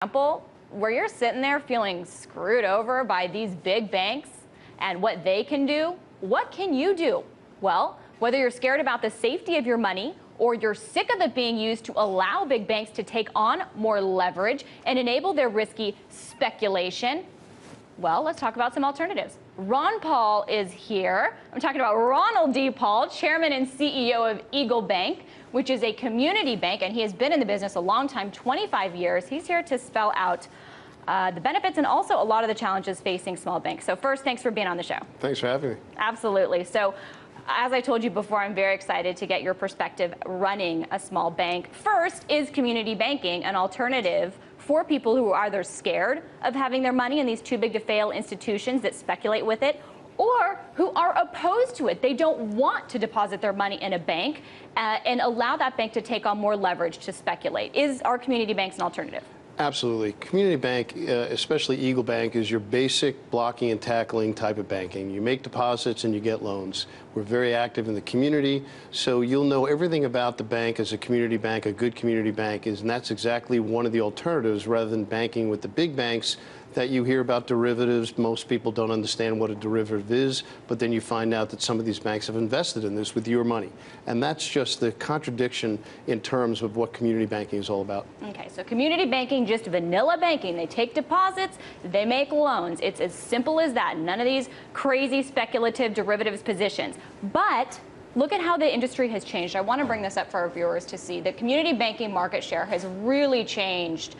Example, where you're sitting there feeling screwed over by these big banks and what they can do, what can you do? Well, whether you're scared about the safety of your money or you're sick of it being used to allow big banks to take on more leverage and enable their risky speculation, well, let's talk about some alternatives. Ron Paul is here. I'm talking about Ronald D. Paul, Chairman and CEO of Eagle Bank, which is a community bank, and he has been in the business a long time, 25 years. He's here to spell out the benefits and also a lot of the challenges facing small banks. So first, thanks for being on the show. Thanks for having me. Absolutely. So as I told you before, I'm very excited to get your perspective running a small bank. First, is community banking an alternative for people who are either scared of having their money in these too big to fail institutions that speculate with it, or who are opposed to it? They don't want to deposit their money in a bank and allow that bank to take on more leverage to speculate. Is our community banks an alternative? Absolutely. Community bank, especially Eagle Bank, is your basic blocking and tackling type of banking. You make deposits and you get loans. We're very active in the community, so you'll know everything about the bank as a community bank, a good community bank is, and that's exactly one of the alternatives rather than banking with the big banks that you hear about derivatives. Most people don't understand what a derivative is, but then you find out that some of these banks have invested in this with your money. And that's just the contradiction in terms of what community banking is all about. Okay, so community banking, just vanilla banking. They take deposits, they make loans. It's as simple as that. None of these crazy speculative derivatives positions. But look at how the industry has changed. I want to bring this up for our viewers to see. The community banking market share has really changed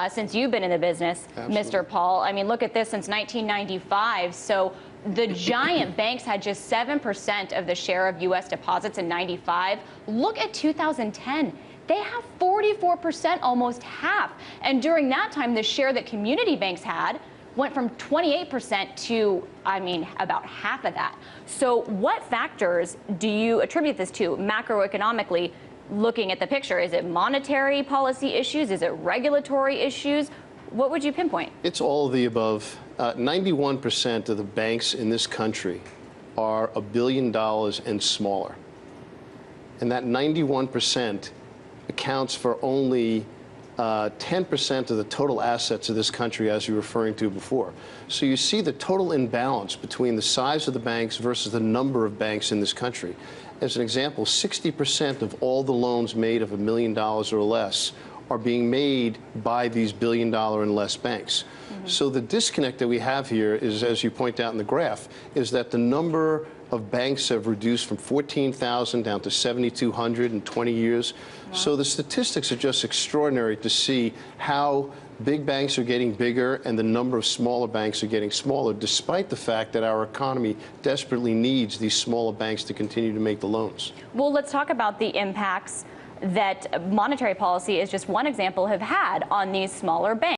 since you've been in the business, Absolutely. Mr. Paul. I mean, look at this, since 1995. So the giant banks had just 7% of the share of U.S. deposits in 95. Look at 2010. They have 44%, almost half. And during that time, the share that community banks had went from 28% to, about half of that. So what factors do you attribute this to macroeconomically, looking at the picture? Is it monetary policy issues? Is it regulatory issues? What would you pinpoint? It's all of the above. 91% of the banks in this country are $1 billion and smaller. And that 91% accounts for only 10% of the total assets of this country, as you were referring to before. So you see the total imbalance between the size of the banks versus the number of banks in this country. As an example, 60% of all the loans made of $1 million or less are being made by these $1 billion and less banks. So the disconnect that we have here is, as you point out in the graph, is that the number of banks have reduced from 14,000 down to 7,200 in 20 years. Wow. So the statistics are just extraordinary to see how big banks are getting bigger and the number of smaller banks are getting smaller, despite the fact that our economy desperately needs these smaller banks to continue to make the loans. Well, let's talk about the impacts that monetary policy is just one example have had on these smaller banks.